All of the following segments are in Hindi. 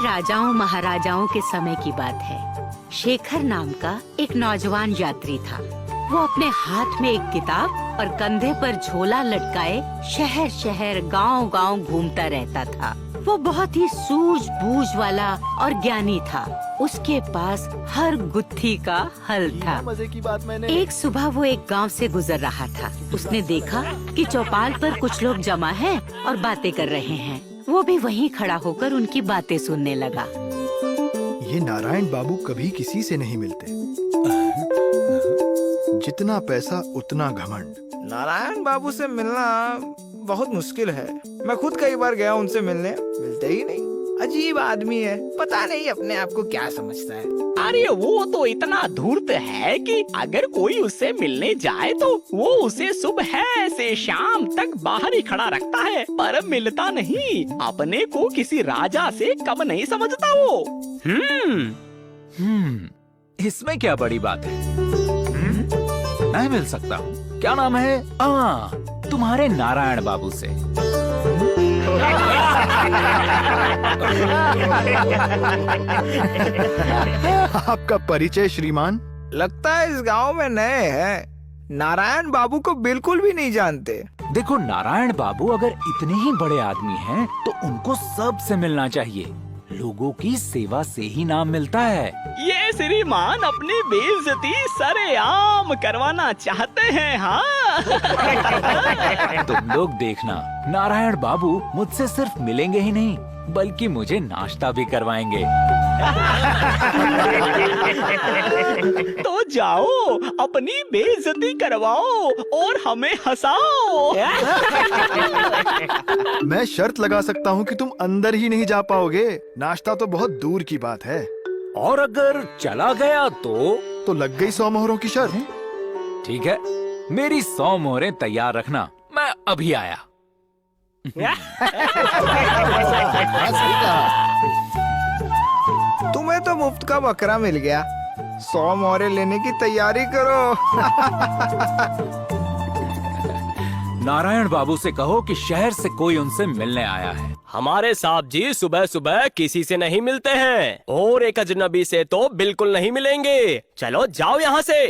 राजाओं महाराजाओं के समय की बात है। शेखर नाम का एक नौजवान यात्री था। वो अपने हाथ में एक किताब और कंधे पर झोला लटकाए शहर शहर गांव गांव घूमता रहता था। वो बहुत ही सूझबूझ वाला और ज्ञानी था। उसके पास हर गुत्थी का हल था। मजे की बात मैंने एक सुबह वो एक गांव से गुजर रहा था। उसने देखा कि चौपाल पर कुछ लोग जमा हैं और बातें कर रहे हैं। वो भी वहीं खड़ा होकर उनकी बातें सुनने लगा। ये नारायण बाबू कभी किसी से नहीं मिलते। जितना पैसा उतना घमंड। नारायण बाबू से मिलना बहुत मुश्किल है। मैं खुद कई बार गया उनसे मिलने, मिलते ही नहीं। अजीब आदमी है, पता नहीं अपने आप को क्या समझता है। अरे वो तो इतना धूर्त है कि अगर कोई उससे मिलने जाए तो वो उसे सुबह से शाम तक बाहर ही खड़ा रखता है, पर मिलता नहीं। अपने को किसी राजा से कम नहीं समझता वो। इसमें क्या बड़ी बात है? मैं मिल सकता हूँ। क्या नाम है? तुम्हारे नारायण बाबू से। आपका परिचय श्रीमान? लगता है इस गांव में नए हैं। नारायण बाबू को बिल्कुल भी नहीं जानते। देखो, नारायण बाबू अगर इतने ही बड़े आदमी हैं, तो उनको सबसे मिलना चाहिए। लोगों की सेवा से ही नाम मिलता है। ये श्रीमान अपनी बेइज्जती सरेआम करवाना चाहते हैं। हाँ। तुम लोग देखना, नारायण बाबू मुझसे सिर्फ मिलेंगे ही नहीं, बल्कि मुझे नाश्ता भी करवाएंगे। तो जाओ, अपनी बेइज्जती करवाओ और हमें हंसाओ। मैं शर्त लगा सकता हूँ कि तुम अंदर ही नहीं जा पाओगे। नाश्ता तो बहुत दूर की बात है। और अगर चला गया तो लग गई 100 मोहरों की शर्त। ठीक है, मेरी 100 मोहरें तैयार रखना, मैं अभी आया। तुम्हें तो मुफ्त का बकरा मिल गया। 100 मोहरे लेने की तैयारी करो। नारायण बाबू से कहो कि शहर से कोई उनसे मिलने आया है। हमारे साहब जी सुबह सुबह किसी से नहीं मिलते हैं और एक अजनबी से तो बिल्कुल नहीं मिलेंगे। चलो जाओ यहाँ से।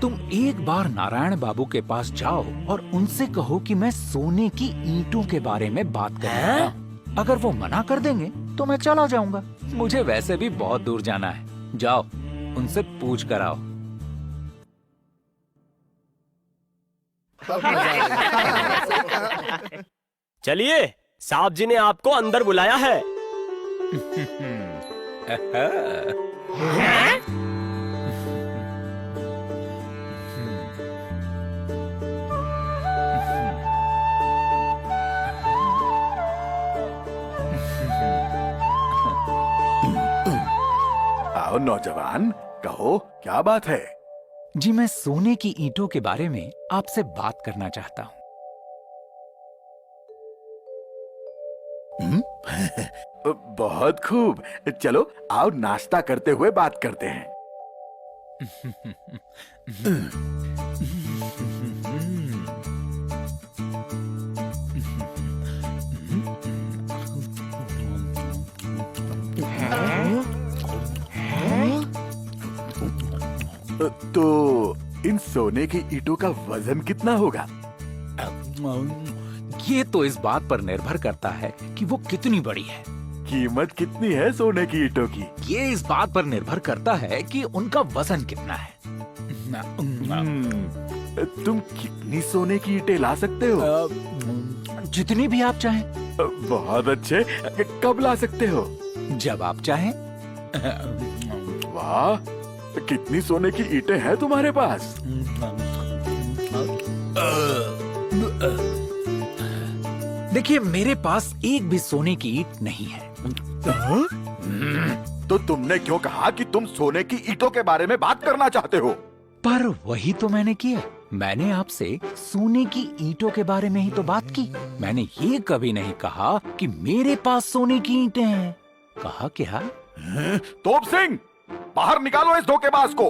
तुम एक बार नारायण बाबू के पास जाओ और उनसे कहो कि मैं सोने की ईंटों के बारे में बात करूंगा। अगर वो मना कर देंगे तो मैं चला जाऊंगा। मुझे वैसे भी बहुत दूर जाना है। जाओ, उनसे पूछ कर आओ। चलिए, साहब जी ने आपको अंदर बुलाया है। आओ नौजवान, कहो क्या बात है? जी, मैं सोने की ईंटों के बारे में आपसे बात करना चाहता हूँ। बहुत खूब, चलो आओ नाश्ता करते हुए बात करते हैं। तो इन सोने की ईंटों का वजन कितना होगा? ये तो इस बात पर निर्भर करता है कि वो कितनी बड़ी है। कीमत कितनी है सोने की ईंटों की? ये इस बात पर निर्भर करता है कि उनका वजन कितना है। तुम कितनी सोने की ईंटें ला सकते हो? जितनी भी आप चाहें। बहुत अच्छे, कब ला सकते हो? जब आप चाहें। वाह, कितनी सोने की ईंटें हैं तुम्हारे पास? देखिए, मेरे पास एक भी सोने की ईंट नहीं है। तो तुमने क्यों कहा कि तुम सोने की ईंटों के बारे में बात करना चाहते हो? पर वही तो मैंने किया। मैंने आपसे सोने की ईंटों के बारे में ही तो बात की। मैंने ये कभी नहीं कहा कि मेरे पास सोने की ईंटें हैं। कहा क्या? तोप सिंह, बाहर निकालो इस धोखेबाज को।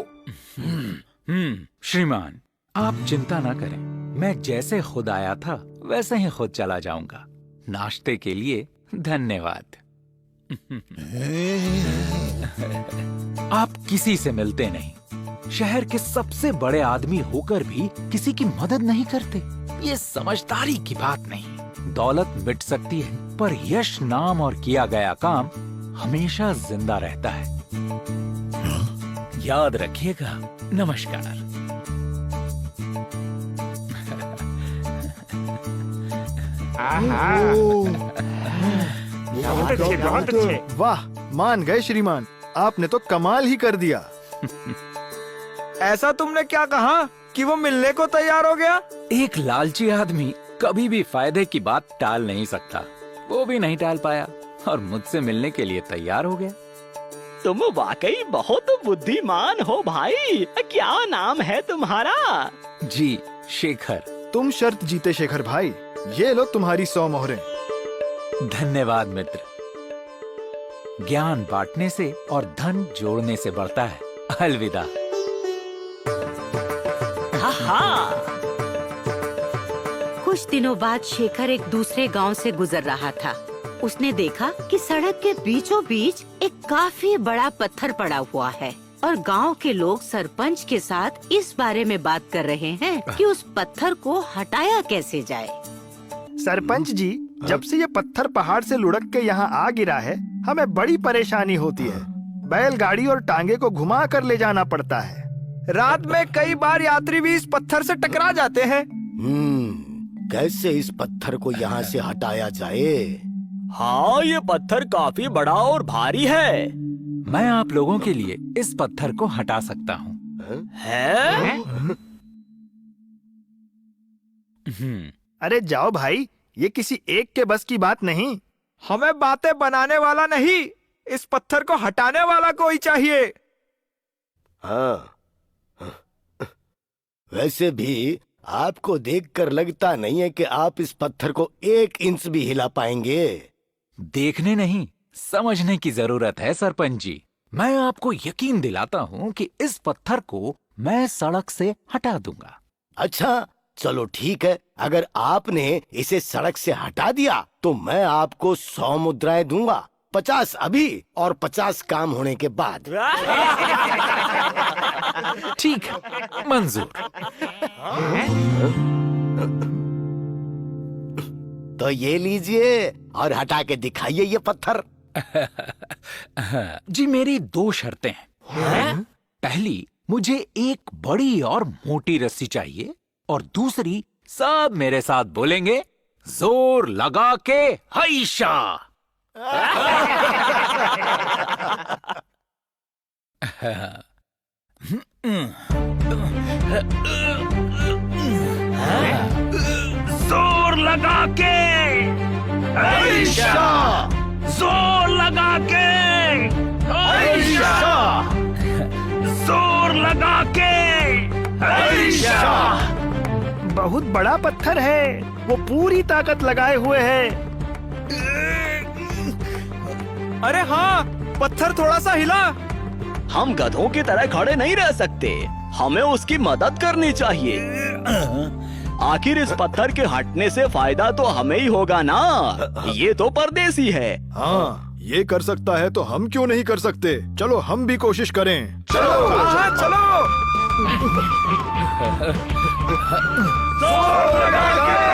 श्रीमान, आप चिंता ना करें। मैं जैसे खुद आया था वैसे ही खुद चला जाऊंगा। नाश्ते के लिए धन्यवाद। आप किसी से मिलते नहीं, शहर के सबसे बड़े आदमी होकर भी किसी की मदद नहीं करते। ये समझदारी की बात नहीं। दौलत मिट सकती है, पर यश, नाम और किया गया काम हमेशा जिंदा रहता है। याद रखिएगा। नमस्कार। बहुत अच्छे। वाह, मान गए श्रीमान, आपने तो कमाल ही कर दिया। ऐसा तुमने क्या कहा कि वो मिलने को तैयार हो गया? एक लालची आदमी कभी भी फायदे की बात टाल नहीं सकता। वो भी नहीं टाल पाया और मुझसे मिलने के लिए तैयार हो गया। तुम वाकई बहुत बुद्धिमान हो भाई। क्या नाम है तुम्हारा? जी, शेखर। तुम शर्त जीते शेखर भाई, ये लो तुम्हारी 100 मोहरें। धन्यवाद मित्र। ज्ञान बांटने से और धन जोड़ने से बढ़ता है। अलविदा। कुछ दिनों बाद शेखर एक दूसरे गांव से गुजर रहा था। उसने देखा कि सड़क के बीचों बीच एक काफी बड़ा पत्थर पड़ा हुआ है और गांव के लोग सरपंच के साथ इस बारे में बात कर रहे हैं कि उस पत्थर को हटाया कैसे जाए। सरपंच जी, जब से ये पत्थर पहाड़ से लुढ़क के यहाँ आ गिरा है, हमें बड़ी परेशानी होती है। बैलगाड़ी और टांगे को घुमा कर ले जाना पड़ता है। रात में कई बार यात्री भी इस पत्थर से टकरा जाते हैं। कैसे इस पत्थर को यहाँ से हटाया जाए? हाँ, ये पत्थर काफी बड़ा और भारी है। मैं आप लोगों के लिए इस पत्थर को हटा सकता हूँ। हैं? अरे जाओ भाई, ये किसी एक के बस की बात नहीं। हमें बातें बनाने वाला नहीं, इस पत्थर को हटाने वाला कोई चाहिए। हाँ, वैसे भी आपको देखकर लगता नहीं है कि आप इस पत्थर को 1 इंच भी हिला पाएंगे। देखने नहीं, समझने की जरूरत है सरपंच जी। मैं आपको यकीन दिलाता हूँ कि इस पत्थर को मैं सड़क से हटा दूंगा। अच्छा, चलो ठीक है। अगर आपने इसे सड़क से हटा दिया तो मैं आपको 100 मुद्राएं दूंगा। 50 अभी और 50 काम होने के बाद। ठीक है, मंजूर। तो ये लीजिए और हटा के दिखाइए ये पत्थर। जी, मेरी 2 शर्तें हैं। पहली, मुझे एक बड़ी और मोटी रस्सी चाहिए और दूसरी, सब मेरे साथ बोलेंगे, जोर लगा के हैशा। जोर लगा के हैशा, जोर लगा के हैशा, जोर लगा के हैशा। बहुत बड़ा पत्थर है, वो पूरी ताकत लगाए हुए है। अरे हाँ, पत्थर थोड़ा सा हिला। हम गधों की तरह खड़े नहीं रह सकते, हमें उसकी मदद करनी चाहिए। आखिर इस पत्थर के हटने से फायदा तो हमें ही होगा ना। ये तो परदेसी है। हाँ, ये कर सकता है तो हम क्यों नहीं कर सकते? चलो हम भी कोशिश करें। चलो। हाँ, चलो। जोर लगा के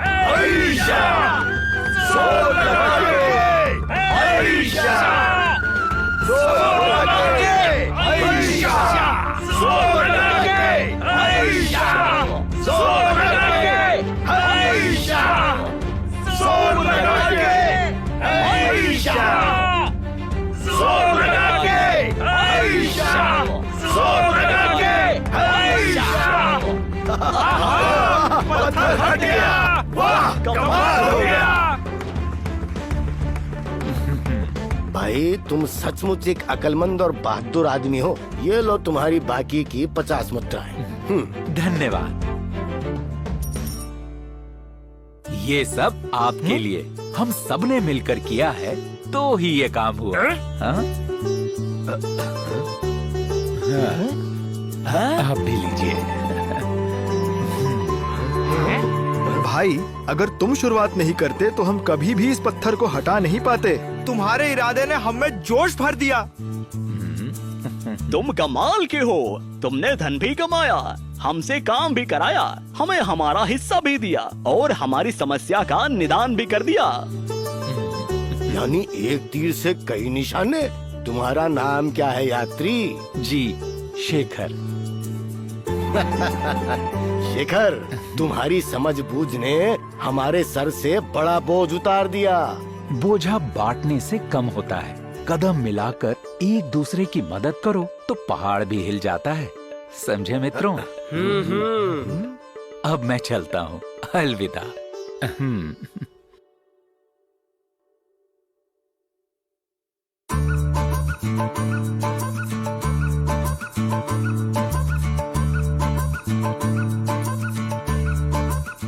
हैशा, जोर लगा के हैशा, जोर लगा के हैशा, जोर लगा के हैशा, जोर लगा के हैशा, जोर लगा के हैशा, जोर लगा के हैशा, जोर लगा के हैशा। पत्थर हट गया। वाह, कमाल हो गया। भाई, तुम सचमुच एक अक्लमंद और बहादुर आदमी हो। ये लो तुम्हारी बाकी की 50 मुद्राएं। धन्यवाद। ये सब आपके लिए। हम सबने मिलकर किया है तो ही ये काम हुआ। हाँ? आप भी लीजिए। भाई, अगर तुम शुरुआत नहीं करते तो हम कभी भी इस पत्थर को हटा नहीं पाते। तुम्हारे इरादे ने हम में जोश भर दिया। तुम कमाल के हो, तुमने धन भी कमाया, हमसे काम भी कराया, हमें हमारा हिस्सा भी दिया और हमारी समस्या का निदान भी कर दिया। यानी एक तीर से कई निशाने। तुम्हारा नाम क्या है यात्री? जी, शेखर। शेखर, तुम्हारी समझ बूझ ने हमारे सर से बड़ा बोझ उतार दिया। बोझा बांटने से कम होता है। कदम मिलाकर एक दूसरे की मदद करो तो पहाड़ भी हिल जाता है। समझे मित्रों? अब मैं चलता हूँ। अलविदा।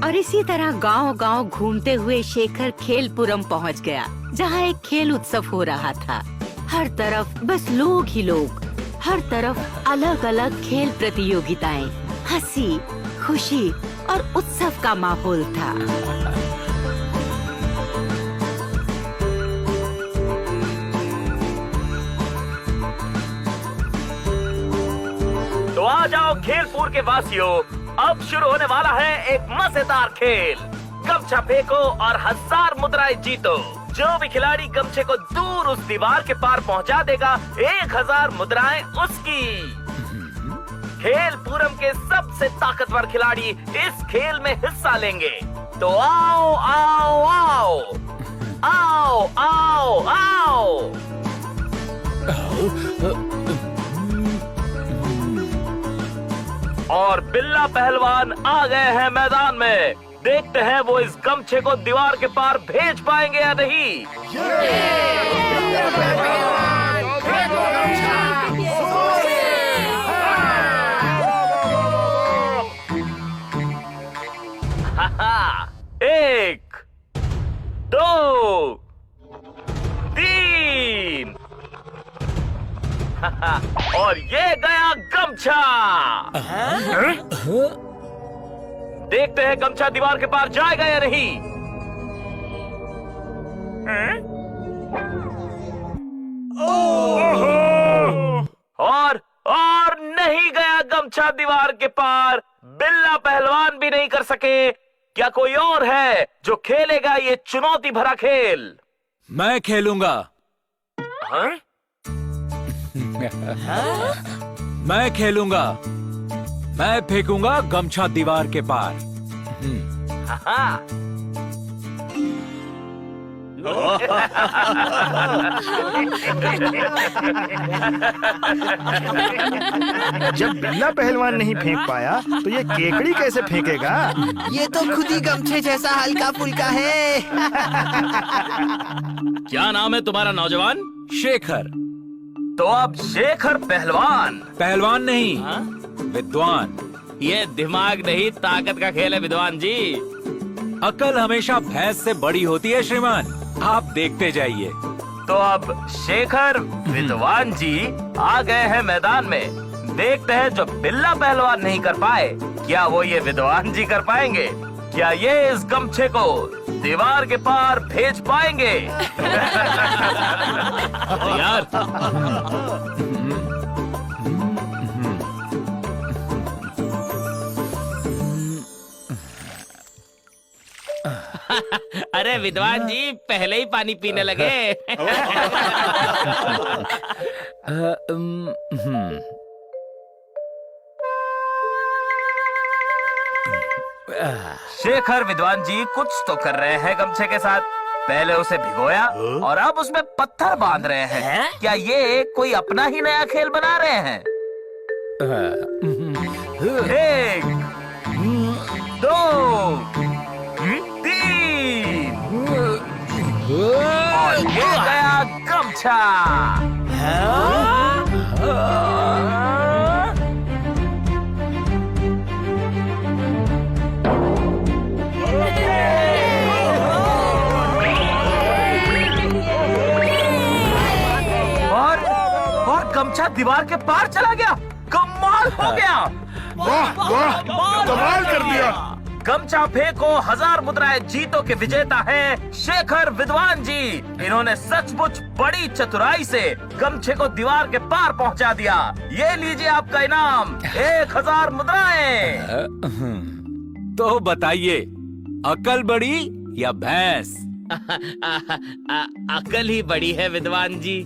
और इसी तरह गांव-गांव घूमते हुए शेखर खेलपुरम पहुंच गया, जहां एक खेल उत्सव हो रहा था। हर तरफ बस लोग ही लोग, हर तरफ अलग अलग खेल प्रतियोगिताएं, हंसी, खुशी और उत्सव का माहौल था। तो आ जाओ खेलपुर के वासियों, अब शुरू होने वाला है एक मजेदार खेल। गमछा फेंको और 1000 मुद्राएं जीतो। जो भी खिलाड़ी गमछे को दूर उस दीवार के पार पहुंचा देगा, 1000 मुद्राएं उसकी। खेलपुरम के सबसे ताकतवर खिलाड़ी इस खेल में हिस्सा लेंगे। तो आओ आओ आओ आओ आओ आओ। और बिल्ला पहलवान आ गए हैं मैदान में। देखते हैं वो इस गमछे को दीवार के पार भेज पाएंगे या नहीं। एक, 2, 3 और ये गया गमछा। देखते हैं गमछा दीवार के पार जाएगा या नहीं। और नहीं गया गमछा दीवार के पार। बिल्ला पहलवान भी नहीं कर सके। क्या कोई और है जो खेलेगा ये चुनौती भरा खेल? मैं खेलूंगा। मैं खेलूंगा। मैं फेंकूंगा गमछा दीवार के पार। जब बिल्ला पहलवान नहीं फेंक पाया तो ये केकड़ी कैसे फेंकेगा? ये तो खुद ही गमछे जैसा हल्का फुल्का है। क्या नाम है तुम्हारा नौजवान? शेखर। तो अब शेखर पहलवान। पहलवान नहीं, विद्वान। ये दिमाग नहीं ताकत का खेल है विद्वान जी। अकल हमेशा भैंस से बड़ी होती है श्रीमान, आप देखते जाइए। तो अब शेखर विद्वान जी आ गए हैं मैदान में। देखते हैं जो बिल्ला पहलवान नहीं कर पाए, क्या वो ये विद्वान जी कर पाएंगे? क्या ये इस गमछे को दीवार के पार भेज पाएंगे? यार अरे विद्वान जी पहले ही पानी पीने लगे। शेखर विद्वान जी कुछ तो कर रहे हैं गमछे के साथ। पहले उसे भिगोया और अब उसमें पत्थर बांध रहे हैं। क्या ये कोई अपना ही नया खेल बना रहे हैं? 1, 2, 3 और ये गया गमछा। और गमछा दीवार के पार चला गया। कमाल हो गया। वाह वाह, कमाल कर दिया। गमछा फेंको 1000 मुद्राएं जीतो के विजेता है शेखर विद्वान जी। इन्होंने सचमुच बड़ी चतुराई से गमछे को दीवार के पार पहुंचा दिया। ये लीजिए आपका इनाम 1000 मुद्राएं। तो बताइए, अकल बड़ी या भैंस? अकल ही बड़ी है विद्वान जी।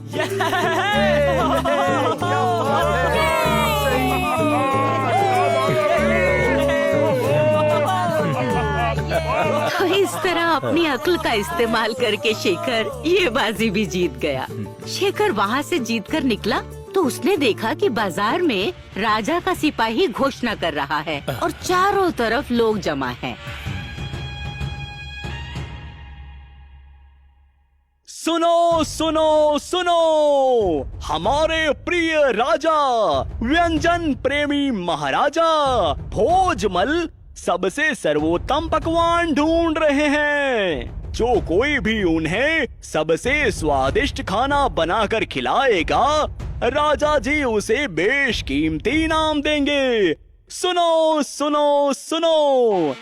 तो इस तरह अपनी अक्ल का इस्तेमाल करके शेखर ये बाजी भी जीत गया। शेखर वहाँ से जीतकर निकला तो उसने देखा कि बाजार में राजा का सिपाही घोषणा कर रहा है और चारों तरफ लोग जमा हैं। सुनो सुनो सुनो, हमारे प्रिय राजा, व्यंजन प्रेमी महाराजा भोजमल सबसे सर्वोत्तम पकवान ढूंढ रहे हैं। जो कोई भी उन्हें सबसे स्वादिष्ट खाना बनाकर खिलाएगा, राजा जी उसे बेशकीमती इनाम देंगे। सुनो सुनो सुनो।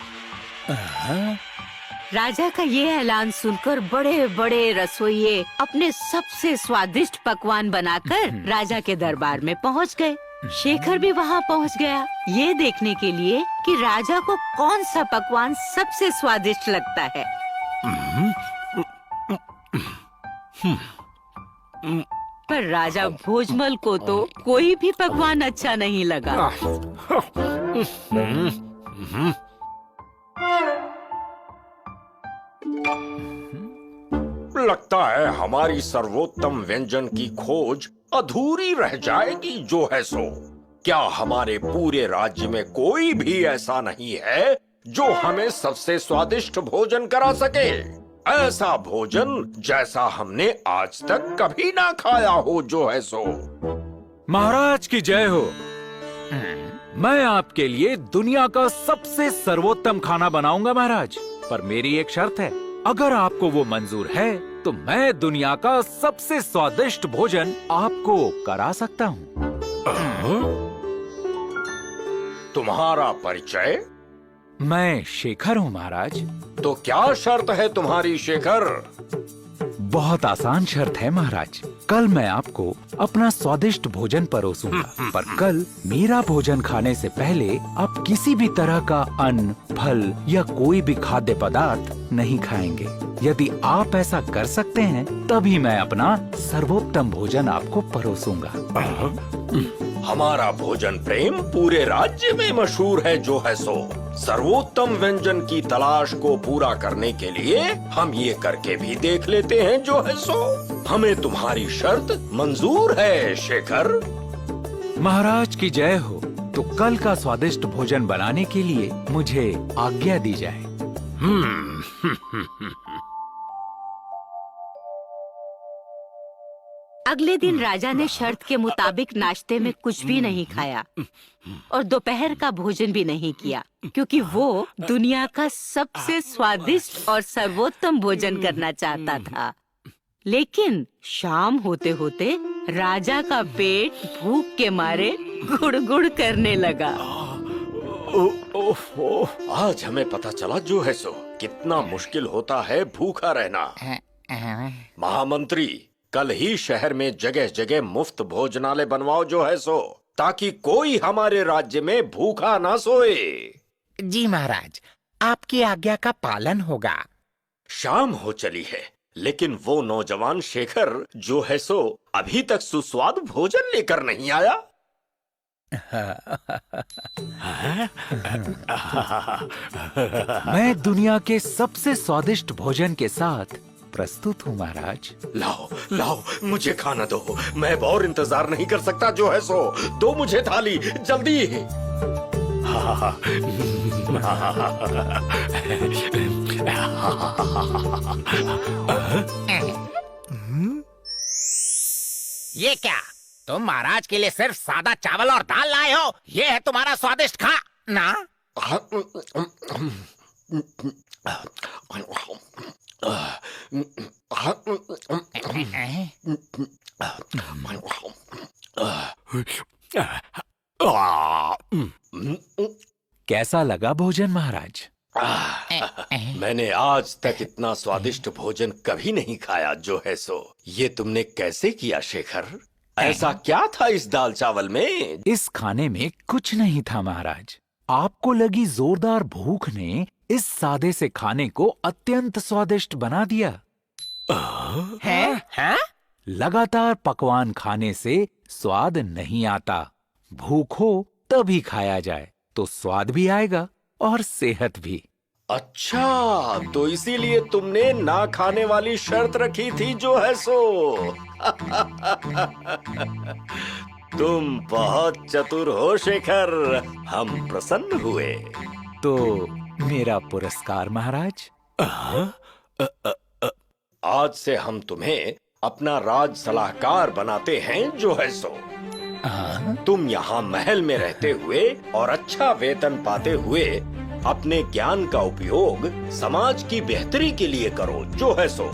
राजा का ये ऐलान सुनकर बड़े बड़े रसोइये अपने सबसे स्वादिष्ट पकवान बनाकर राजा के दरबार में पहुंच गए। शेखर भी वहां पहुंच गया ये देखने के लिए कि राजा को कौन सा पकवान सबसे स्वादिष्ट लगता है। पर राजा भोजमल को तो कोई भी पकवान अच्छा नहीं लगा। लगता है हमारी सर्वोत्तम व्यंजन की खोज अधूरी रह जाएगी जो है सो। क्या हमारे पूरे राज्य में कोई भी ऐसा नहीं है जो हमें सबसे स्वादिष्ट भोजन करा सके? ऐसा भोजन जैसा हमने आज तक कभी ना खाया हो जो है सो। महाराज की जय हो। मैं आपके लिए दुनिया का सबसे सर्वोत्तम खाना बनाऊंगा महाराज, पर मेरी एक शर्त है। अगर आपको वो मंजूर है तो मैं दुनिया का सबसे स्वादिष्ट भोजन आपको करा सकता हूँ। तुम्हारा परिचय? मैं शेखर हूँ महाराज। तो क्या शर्त है तुम्हारी शेखर? बहुत आसान शर्त है महाराज। कल मैं आपको अपना स्वादिष्ट भोजन परोसूंगा, पर कल मेरा भोजन खाने से पहले आप किसी भी तरह का अन्न, फल या कोई भी खाद्य पदार्थ नहीं खाएंगे। यदि आप ऐसा कर सकते हैं तभी मैं अपना सर्वोत्तम भोजन आपको परोसूंगा। हमारा भोजन प्रेम पूरे राज्य में मशहूर है जो है सो। सर्वोत्तम व्यंजन की तलाश को पूरा करने के लिए हम ये करके भी देख लेते हैं जो है सो। हमें तुम्हारी शर्त मंजूर है शेखर। महाराज की जय हो। तो कल का स्वादिष्ट भोजन बनाने के लिए मुझे आज्ञा दी जाए। अगले दिन राजा ने शर्त के मुताबिक नाश्ते में कुछ भी नहीं खाया और दोपहर का भोजन भी नहीं किया, क्योंकि वो दुनिया का सबसे स्वादिष्ट और सर्वोत्तम भोजन करना चाहता था। लेकिन शाम होते होते राजा का पेट भूख के मारे गुड़गुड़ करने लगा। आज हमें पता चला जो है सो कितना मुश्किल होता है भूखा रहना। महामंत्री, कल ही शहर में जगह जगह मुफ्त भोजनालय बनवाओ जो है सो, ताकि कोई हमारे राज्य में भूखा ना सोए। जी महाराज, आपकी आज्ञा का पालन होगा। शाम हो चली है, लेकिन वो नौजवान शेखर जो है सो अभी तक सुस्वादु भोजन लेकर नहीं आया। मैं दुनिया के सबसे स्वादिष्ट भोजन के साथ प्रस्तुत हूँ महाराज। लाओ लाओ, मुझे खाना दो। मैं और इंतजार नहीं कर सकता जो है सो। दो मुझे थाली जल्दी। ये क्या? तुम महाराज के लिए सिर्फ सादा चावल और दाल लाए हो? ये है तुम्हारा स्वादिष्ट खाना? कैसा लगा भोजन महाराज? मैंने आज तक इतना स्वादिष्ट भोजन कभी नहीं खाया जो है सो। ये तुमने कैसे किया शेखर? ऐसा क्या था इस दाल चावल में? इस खाने में कुछ नहीं था महाराज। आपको लगी जोरदार भूख ने इस सादे से खाने को अत्यंत स्वादिष्ट बना दिया। हैं? लगातार पकवान खाने से स्वाद नहीं आता। भूख हो तभी खाया जाए तो स्वाद भी आएगा और सेहत भी। अच्छा, तो इसीलिए तुमने ना खाने वाली शर्त रखी थी जो है सो। तुम बहुत चतुर हो शेखर, हम प्रसन्न हुए। तो मेरा पुरस्कार महाराज? आज से हम तुम्हें अपना राज सलाहकार बनाते हैं जो है सो। तुम यहाँ महल में रहते हुए और अच्छा वेतन पाते हुए अपने ज्ञान का उपयोग समाज की बेहतरी के लिए करो जो है सो।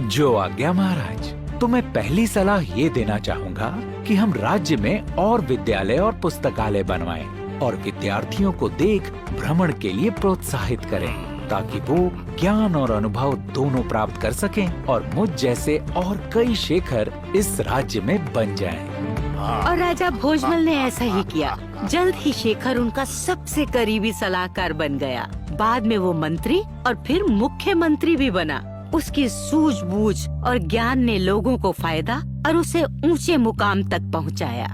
जो आज्ञा महाराज। तो मैं पहली सलाह ये देना चाहूँगा कि हम राज्य में और विद्यालय और पुस्तकालय बनवाएं और विद्यार्थियों को देख भ्रमण के लिए प्रोत्साहित करें ताकि वो ज्ञान और अनुभव दोनों प्राप्त कर सकें और मुझ जैसे और कई शेखर इस राज्य में बन जाएं। और राजा भोजमल ने ऐसा ही किया। जल्द ही शेखर उनका सबसे करीबी सलाहकार बन गया। बाद में वो मंत्री और फिर मुख्यमंत्री भी बना। उसकी सूझबूझ और ज्ञान ने लोगों को फायदा और उसे ऊंचे मुकाम तक पहुंचाया।